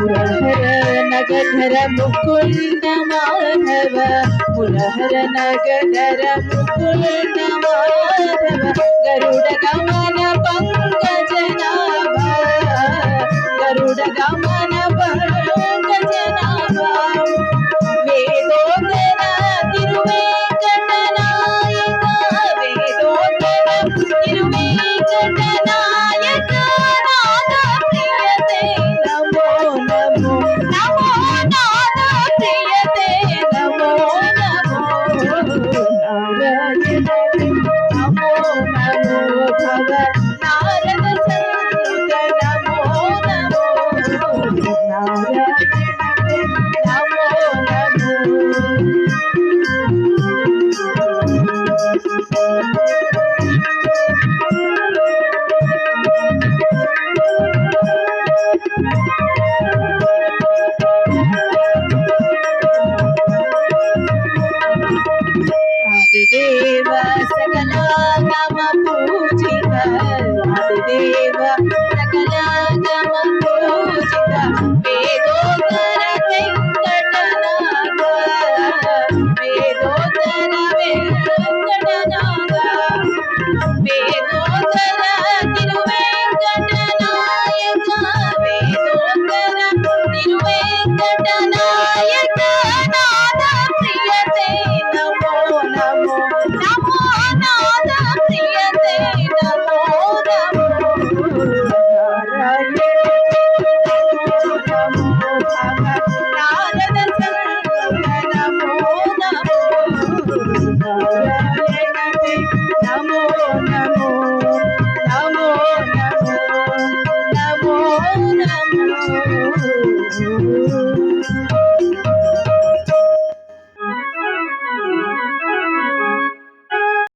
మురహర నగధర ముకుంద మాధవ మురహర నగధర ముకుంద మాధవ గరుడ గమన పంకజనాభ గరుడ గమన పంకజనాభ వేదోదర తిరువేంకటనాయక వేదోదర తిరువేంకటనాయక నాద ప్రియతే నమో నమో నమో నాద ప్రియతే నమో నమో నారాయణ నమో నమో భవ నారద సంత నమో నమో నారాయణ నమో నమో